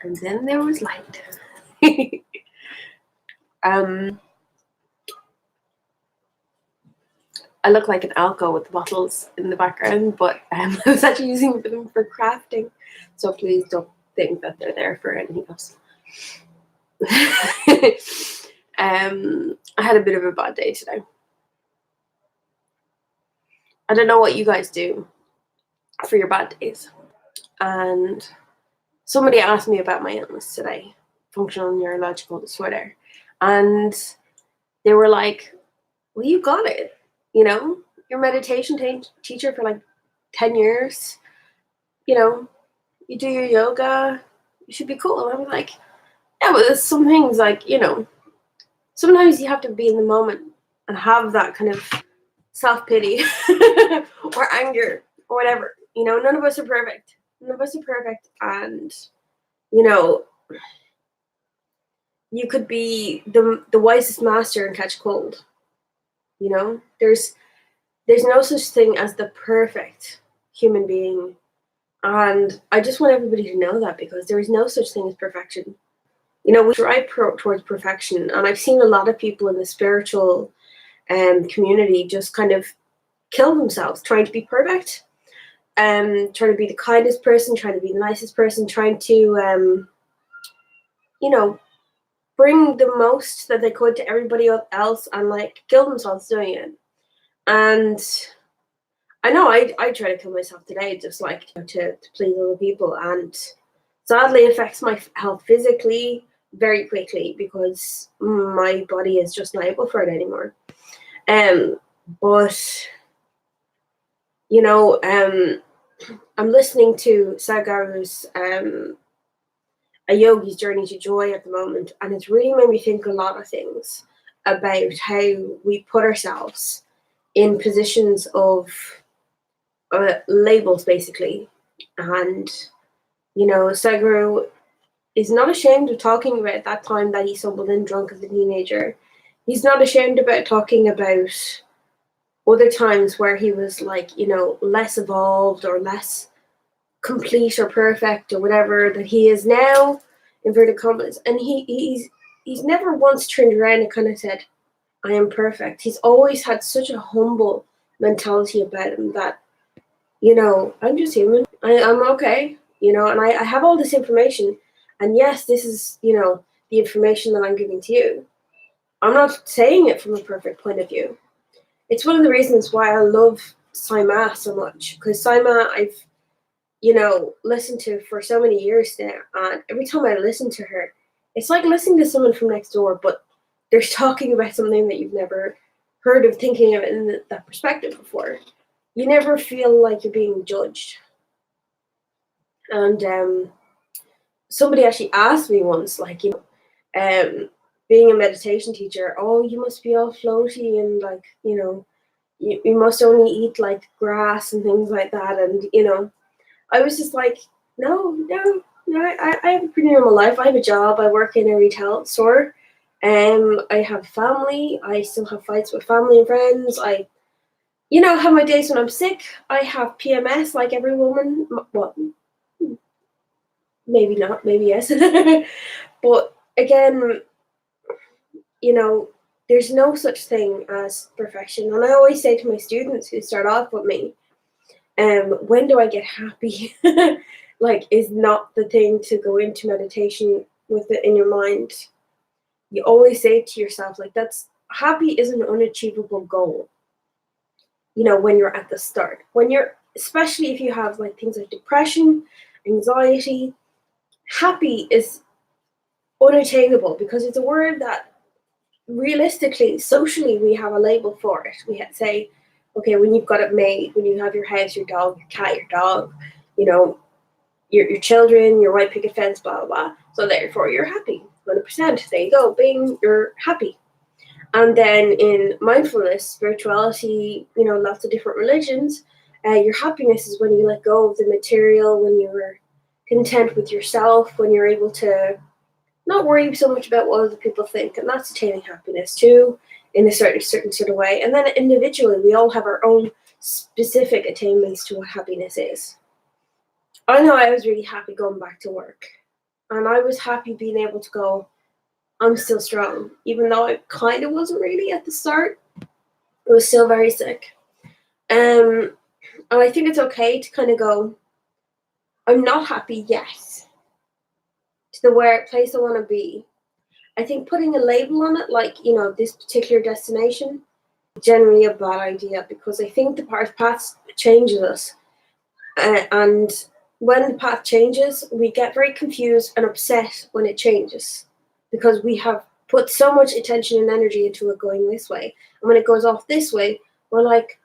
And then there was light. I look like an alco with bottles in the background, but I was actually using them for crafting. So please don't think that they're there for anything else. I had a bit of a bad day today. I don't know what you guys do for your bad days. And somebody asked me about my illness today, functional neurological disorder. And they were like, well, you got it. You know, your meditation teacher for like 10 years. You know, you do your yoga. You should be cool. And I was like, yeah, but there's some things like, you know, sometimes you have to be in the moment and have that kind of self-pity or anger or whatever. You know, none of us are perfect. None of us are perfect. And, you know, you could be the wisest master and catch a cold. You know, there's no such thing as the perfect human being. And I just want everybody to know that, because there is no such thing as perfection. You know, we strive towards perfection. And I've seen a lot of people in the spiritual community just kind of kill themselves trying to be perfect, trying to be the kindest person, trying to be the nicest person, trying to, you know, bring the most that they could to everybody else and like kill themselves doing it. And I know I try to kill myself today, just like to please other people, and sadly affects my health physically very quickly because my body is just not able for it anymore. But you know, I'm listening to Sadhguru's A Yogi's Journey to Joy at the moment, and it's really made me think a lot of things about how we put ourselves in positions of labels, basically. And, you know, Sadhguru is not ashamed of talking about that time that he stumbled in drunk as a teenager. He's not ashamed about talking about other times where he was like, you know, less evolved or less complete or perfect or whatever that he is now, inverted commas. And he's never once turned around and kind of said, I am perfect. He's always had such a humble mentality about him that, you know, I'm just human. I'm okay, you know, and I have all this information. And yes, this is, you know, the information that I'm giving to you. I'm not saying it from a perfect point of view. It's one of the reasons why I love Sai Ma so much, because Sai Ma I've, you know, listened to for so many years now, and every time I listen to her, it's like listening to someone from next door, but they're talking about something that you've never heard of, thinking of it in that perspective before. You never feel like you're being judged. And somebody actually asked me once, like, you know, being a meditation teacher, oh, you must be all floaty and like, you know, you must only eat like grass and things like that. And, you know, I was just like, no, I have a pretty normal life. I have a job. I work in a retail store. I have family. I still have fights with family and friends. I, you know, have my days when I'm sick. I have PMS like every woman. Well, maybe not, maybe yes. But again, you know, there's no such thing as perfection. And I always say to my students who start off with me, when do I get happy? Like, is not the thing to go into meditation with it in your mind. You always say to yourself, like, that's happy is an unachievable goal. You know, when you're at the start, when you're, especially if you have like things like depression, anxiety, happy is unattainable because it's a word that realistically, socially, we have a label for it. We say, okay, when you've got it made, when you have your house, your dog, your cat, your dog, you know, your children, your white picket fence, blah, blah, blah. So therefore, you're happy, 100%. There you go, bing, you're happy. And then in mindfulness, spirituality, you know, lots of different religions, your happiness is when you let go of the material, when you're content with yourself, when you're able to not worry so much about what other people think. And that's attaining happiness too, in a certain sort of way. And then individually, we all have our own specific attainments to what happiness is. I know I was really happy going back to work. And I was happy being able to go, I'm still strong. Even though I kind of wasn't really at the start, I was still very sick. And I think it's okay to kind of go, I'm not happy yet to the where place I want to be. I think putting a label on it, like, this particular destination, generally a bad idea, because I think the path changes us. And when the path changes, we get very confused and upset when it changes because we have put so much attention and energy into it going this way. And when it goes off this way, we're like,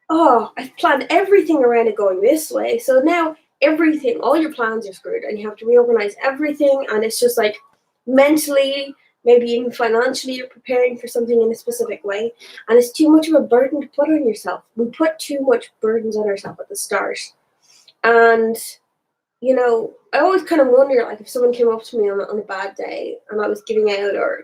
oh, I've planned everything around it going this way. So now everything, all your plans are screwed and you have to reorganize everything. And it's just like mentally, maybe even financially, you're preparing for something in a specific way. And it's too much of a burden to put on yourself. We put too much burdens on ourselves at the start. And, I always kind of wonder, like, if someone came up to me on a bad day and I was giving out or,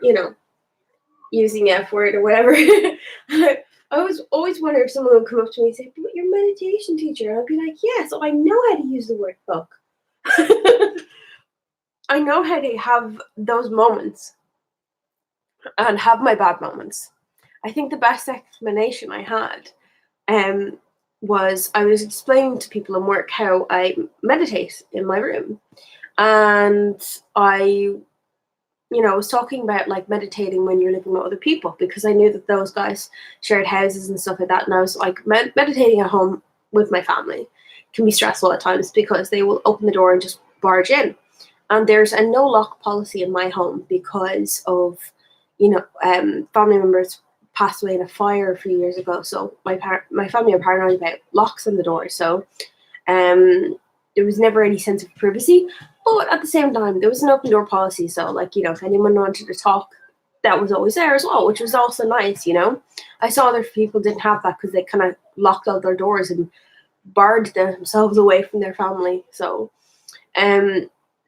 using F word or whatever, I was always wonder if someone would come up to me and say, but you're a meditation teacher. And I'd be like, yeah, so I know how to use the word fuck. I know how to have those moments and have my bad moments. I think the best explanation I had was I was explaining to people in work how I meditate in my room. And I was talking about like meditating when you're living with other people because I knew that those guys shared houses and stuff like that. And I was like, meditating at home with my family can be stressful at times because they will open the door and just barge in. And there's a no lock policy in my home because of, family members passed away in a fire a few years ago. So my family are paranoid about locks on the door. So there was never any sense of privacy. But at the same time, there was an open door policy. So, like, if anyone wanted to talk, that was always there as well, which was also nice, I saw other people didn't have that because they kind of locked out their doors and barred themselves away from their family. So,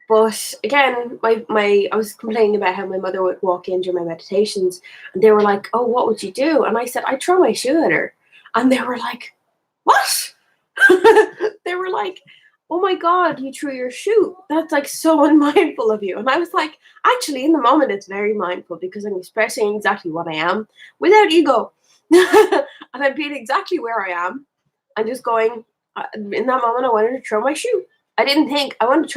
but again, my I was complaining about how my mother would walk in during my meditations and they were like, oh, what would you do? And I said, I'd throw my shoe at her. And they were like, what? They were like, oh my God, you threw your shoe. That's like so unmindful of you. And I was like, actually, in the moment, it's very mindful because I'm expressing exactly what I am without ego. And I'm being exactly where I am. I'm just going, in that moment, I wanted to throw my shoe. I didn't think I wanted to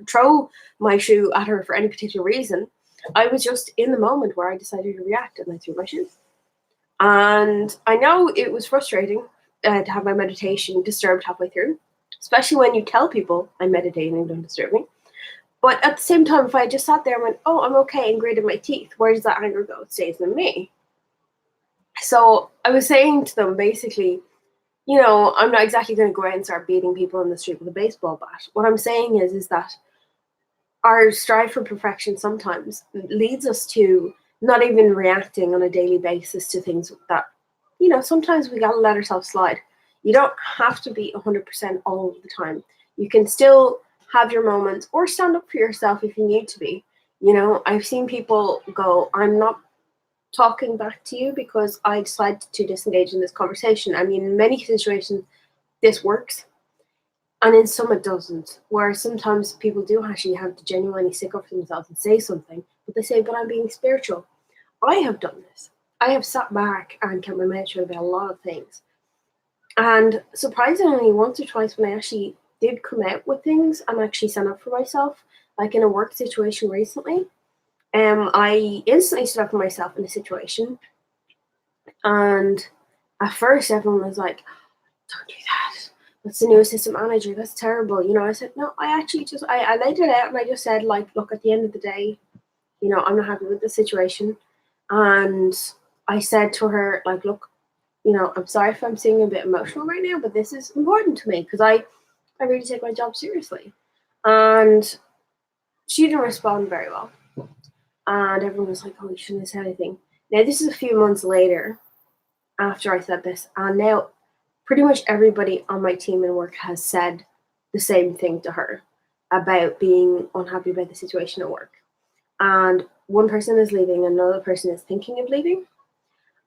throw my shoe at her for any particular reason. I was just in the moment where I decided to react and I threw my shoe. And I know it was frustrating to have my meditation disturbed halfway through, especially when you tell people I'm meditating, don't disturb me. But at the same time, if I just sat there and went, oh, I'm okay, and gritted my teeth, where does that anger go? It stays in me. So I was saying to them basically, I'm not exactly going to go out and start beating people in the street with a baseball bat. What I'm saying is that our strive for perfection sometimes leads us to not even reacting on a daily basis to things that, sometimes we got to let ourselves slide. You don't have to be 100% all of the time. You can still have your moments or stand up for yourself if you need to be. I've seen people go, I'm not talking back to you because I decided to disengage in this conversation. I mean, in many situations, this works. And in some it doesn't, where sometimes people do actually have to genuinely stick up for themselves and say something, but they say, but I'm being spiritual. I have done this. I have sat back and kept my mouth shut about a lot of things. And surprisingly, once or twice when I actually did come out with things and actually stand up for myself, like in a work situation recently, I instantly stood up for myself in a situation. And at first everyone was like, don't do that. What's the new assistant manager? That's terrible. I said, no, I actually just, I laid it out and I just said, like, look, at the end of the day, I'm not happy with the situation. And I said to her, like, look, I'm sorry if I'm seeming a bit emotional right now, but this is important to me because I really take my job seriously. And she didn't respond very well. And everyone was like, oh, you shouldn't have said anything. Now, this is a few months later after I said this. And now pretty much everybody on my team and work has said the same thing to her about being unhappy about the situation at work. And one person is leaving, another person is thinking of leaving.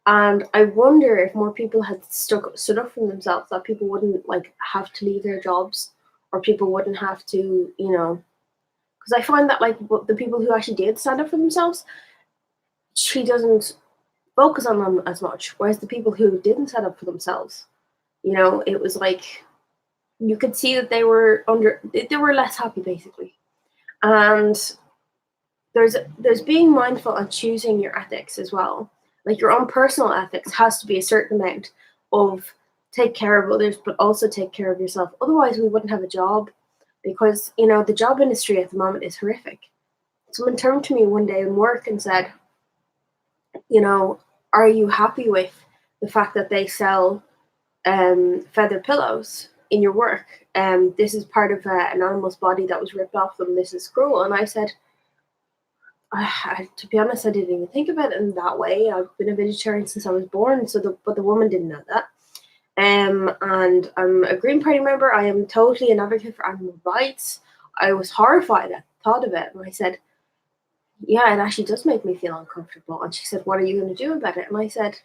And I wonder if more people had stood up for themselves, that people wouldn't like have to leave their jobs, or people wouldn't have to, Because I find that like the people who actually did stand up for themselves, she doesn't focus on them as much. Whereas the people who didn't stand up for themselves, it was like you could see that they were less happy basically. And there's being mindful and choosing your ethics as well. Like your own personal ethics has to be a certain amount of take care of others, but also take care of yourself. Otherwise, we wouldn't have a job because, the job industry at the moment is horrific. Someone turned to me one day in work and said, are you happy with the fact that they sell feather pillows in your work? This is part of an animal's body that was ripped off them. This is cruel. And I said, to be honest, I didn't even think about it in that way. I've been a vegetarian since I was born, but the woman didn't know that. And I'm a Green Party member. I am totally an advocate for animal rights. I was horrified at the thought of it, and I said, "Yeah, it actually does make me feel uncomfortable." And she said, "What are you going to do about it?" And I said,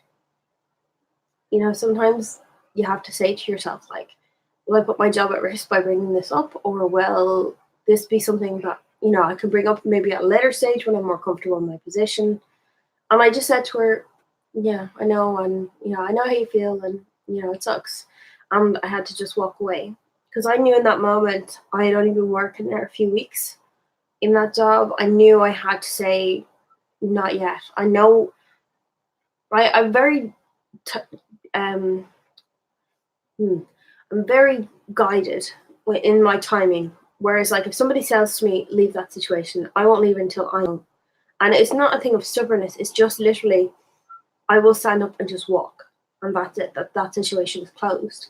sometimes you have to say to yourself, like, will I put my job at risk by bringing this up, or will this be something that I can bring up maybe at a later stage when I'm more comfortable in my position? And I just said to her, yeah, I know, and I know how you feel, and it sucks. And I had to just walk away because I knew in that moment I had only been working there a few weeks in that job. I knew I had to say, not yet. I know I'm very, um, I'm very guided in my timing. Whereas, like, if somebody says to me, leave that situation, I won't leave until I know. And it's not a thing of stubbornness. It's just literally, I will stand up and just walk, and that's it. That situation is closed.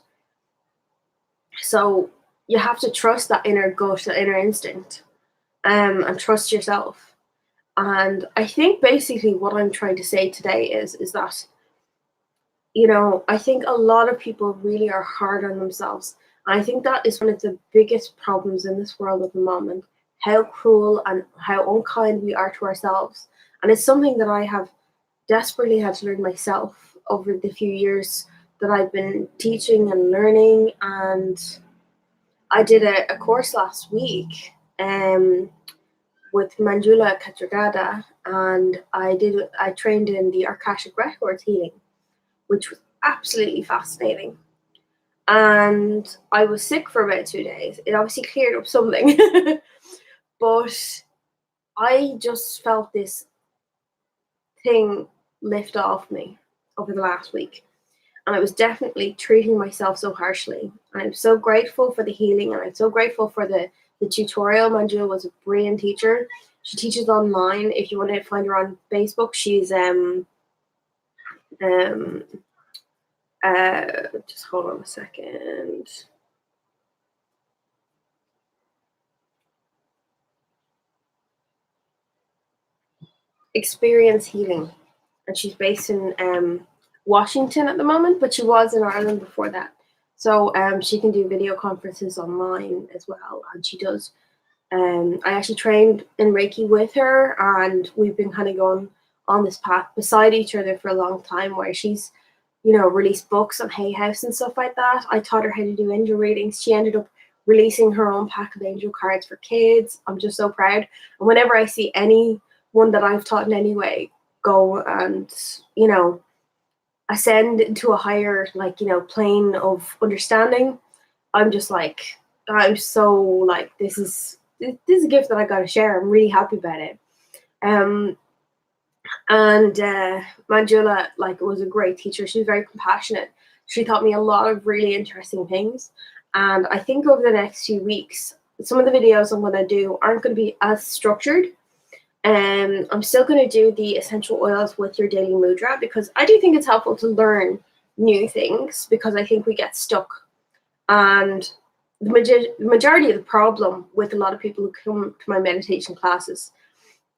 So you have to trust that inner gut, that inner instinct, and trust yourself. And I think basically what I'm trying to say today is that I think a lot of people really are hard on themselves. And I think that is one of the biggest problems in this world at the moment. How cruel and how unkind we are to ourselves. And it's something that I have desperately had to learn myself over the few years that I've been teaching and learning. And I did a course last week with Manjula Katragada, and I trained in the Akashic Records healing, which was absolutely fascinating. And I was sick for about 2 days. It obviously cleared up something, but I just felt this thing lift off me over the last week. And I was definitely treating myself so harshly. And I'm so grateful for the healing, and I'm so grateful for the tutorial. Manjula was a brilliant teacher. She teaches online. If you want to find her on Facebook, she's just hold on a second. Experience Healing, and she's based in Washington at the moment, but she was in Ireland before that. So she can do video conferences online as well, and she does. I actually trained in Reiki with her, and we've been kind of going on this path beside each other for a long time, where she's released books on Hay House and stuff like that. I taught her how to do angel readings. She ended up releasing her own pack of angel cards for kids. I'm just so proud. And whenever I see anyone that I've taught in any way go and, ascend into a higher, plane of understanding, I'm just like, I'm so like, this is a gift that I got to share. I'm really happy about it. And Manjula, was a great teacher. She was very compassionate. She taught me a lot of really interesting things. And I think over the next few weeks, some of the videos I'm going to do aren't going to be as structured. I'm still going to do the essential oils with your daily mudra, because I do think it's helpful to learn new things, because I think we get stuck. And the majority of the problem with a lot of people who come to my meditation classes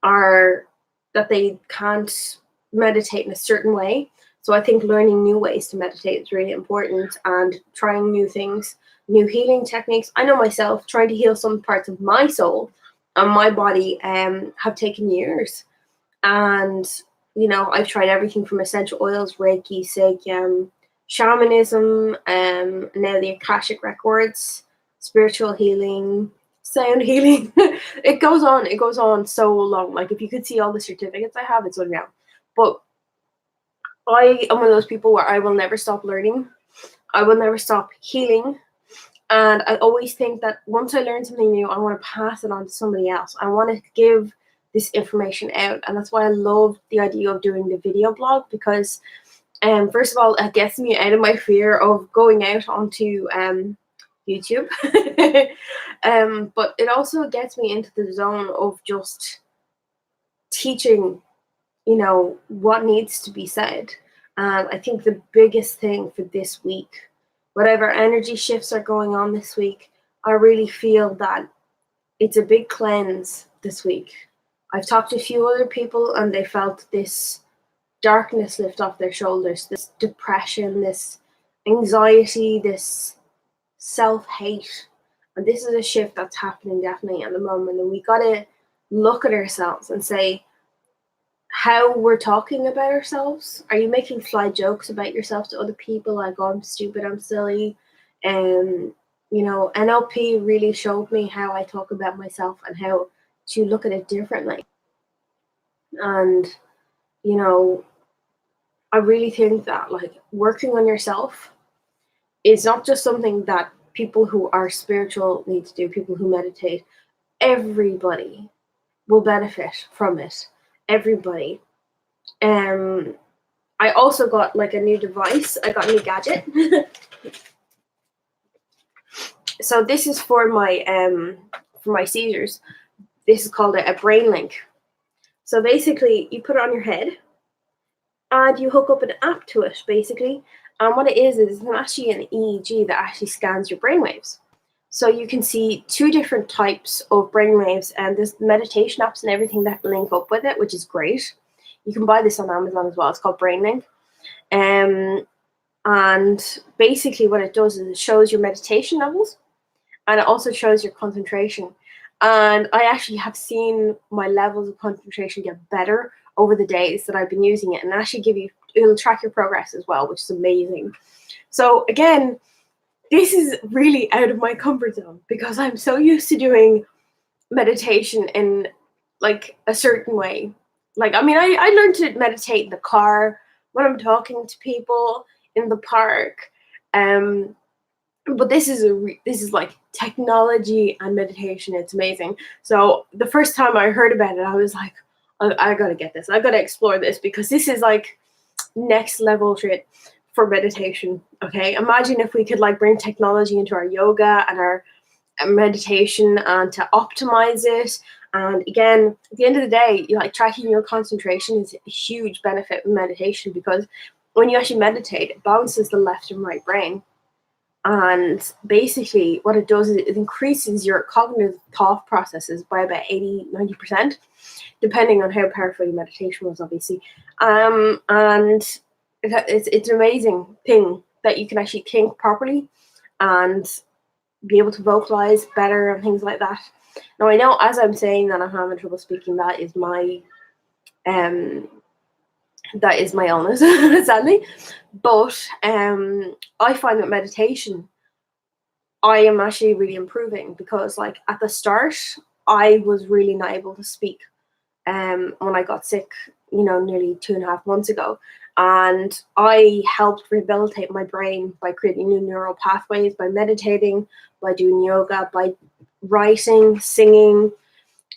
are that they can't meditate in a certain way. So I think learning new ways to meditate is really important, and trying new things, new healing techniques. I know myself, trying to heal some parts of my soul and my body have taken years. And, I've tried everything from essential oils, Reiki, Seigyan, shamanism, now the Akashic Records, spiritual healing, sound healing. It goes on so long. Like, if you could see all the certificates I have, it's unreal. But I am one of those people where I will never stop learning. I will never stop healing. And I always think that once I learn something new, I want to pass it on to somebody else. I want to give this information out. And that's why I love the idea of doing the video blog, because first of all, it gets me out of my fear of going out onto YouTube. But it also gets me into the zone of just teaching, what needs to be said. And I think the biggest thing for this week, whatever energy shifts are going on this week, I really feel that it's a big cleanse this week. I've talked to a few other people and they felt this darkness lift off their shoulders, this depression, this anxiety, this self-hate. And this is a shift that's happening definitely at the moment. And we got to look at ourselves and say, how we're talking about ourselves. Are you making sly jokes about yourself to other people, like, oh, I'm stupid, I'm silly? NLP really showed me how I talk about myself and how to look at it differently. And, I really think that, like, working on yourself is not just something that people who are spiritual need to do, people who meditate. Everybody will benefit from it. Everybody. I also got like a new device. I got a new gadget. So this is for my seizures. This is called a brain link. So basically, you put it on your head, and you hook up an app to it, basically. And what it is it's actually an EEG that actually scans your brainwaves. So you can see two different types of brainwaves, and there's meditation apps and everything that link up with it, which is great. You can buy this on Amazon as well. It's called BrainLink. And basically what it does is it shows your meditation levels, and it also shows your concentration. And I actually have seen my levels of concentration get better over the days that I've been using it, and actually it'll track your progress as well, which is amazing. So again, this is really out of my comfort zone because I'm so used to doing meditation in like a certain way. Like, I mean, I learned to meditate in the car, when I'm talking to people, in the park. But this is like technology and meditation. It's amazing. So the first time I heard about it, I was like, I gotta get this. I gotta explore this because this is like next level shit for meditation. Okay, imagine if we could like bring technology into our yoga and our meditation and to optimize it. And again, at the end of the day, like tracking your concentration is a huge benefit of meditation, because when you actually meditate, it balances the left and right brain. And basically what it does is it increases your cognitive thought processes by about 80-90%, depending on how powerful your meditation was, obviously. And it's an amazing thing that you can actually think properly and be able to vocalize better and things like that. Now, I know as I'm saying that I'm having trouble speaking, that is my illness, sadly. But I find that meditation, I am actually really improving, because like at the start, I was really not able to speak when I got sick, nearly 2.5 months ago. And I helped rehabilitate my brain by creating new neural pathways, by meditating, by doing yoga, by writing, singing,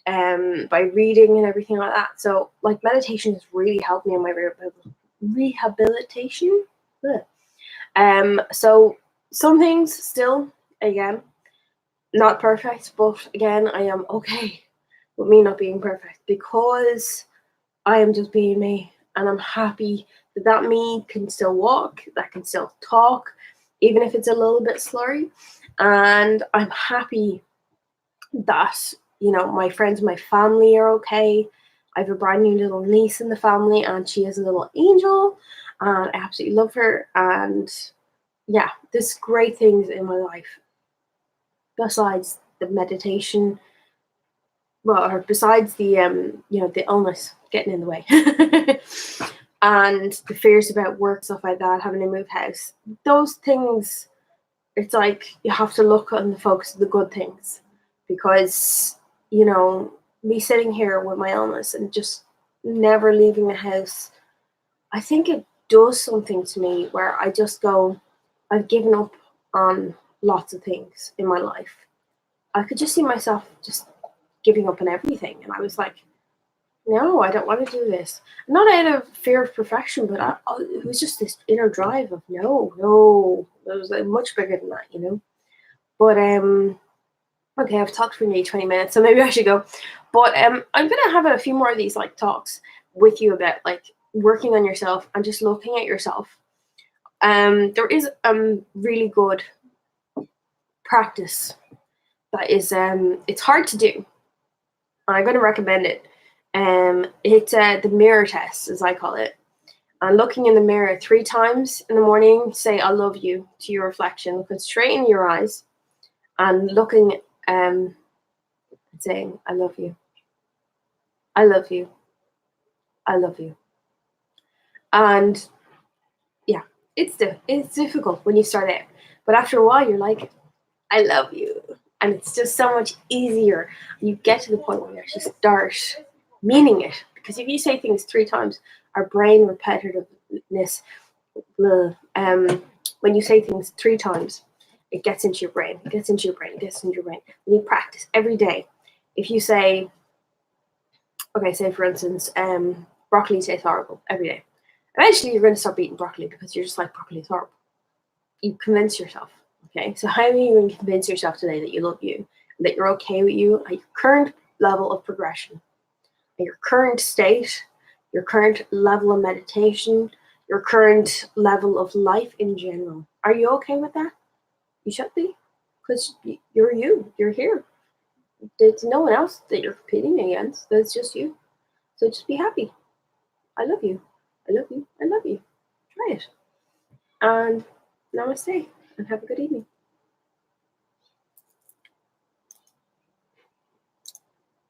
by reading and everything like that. So like meditation has really helped me in my rehabilitation. So some things still, again, not perfect, but again, I am okay with me not being perfect, because I am just being me, and I'm happy that me can still walk, that can still talk, even if it's a little bit slurry. And I'm happy that, my friends, my family are okay. I have a brand new little niece in the family, and she is a little angel, and I absolutely love her. And yeah, there's great things in my life besides the meditation, or besides the the illness getting in the way. And the fears about work, stuff like that, having to move house, those things, it's like you have to look and focus on the good things, because, you know, me sitting here with my illness and just never leaving the house, I think it does something to me where I just go, I've given up on lots of things in my life. I could just see myself just giving up on everything. And I was like, no, I don't want to do this. Not out of fear of perfection, but it was just this inner drive of no. It was like much bigger than that, you know. But okay, I've talked for nearly 20 minutes, so maybe I should go. But I'm gonna have a few more of these like talks with you about like working on yourself and just looking at yourself. There is really good practice that is it's hard to do, and I'm going to recommend it. It's the mirror test, as I call it. And looking in the mirror 3 times in the morning, say "I love you" to your reflection, looking straight in your eyes, and looking saying "I love you, I love you, I love you." And yeah, it's difficult when you start out, but after a while, you're like, "I love you," and it's just so much easier. You get to the point where you actually start meaning it, because if you say things 3 times, our brain repetitiveness, when you say things 3 times, it gets into your brain, it gets into your brain, it gets into your brain. When you practice every day, if you say, okay, say for instance, broccoli tastes horrible every day, eventually you're going to stop eating broccoli because you're just like, broccoli is horrible. You convince yourself. Okay, so how are you going to convince yourself today that you love you, that you're okay with you at your current level of progression, at your current state, your current level of meditation, your current level of life in general? Are you okay with that? You should be, because you're you. You're here. There's no one else that you're competing against. That's just you. So just be happy. I love you. I love you. I love you. Try it. And namaste. And have a good evening.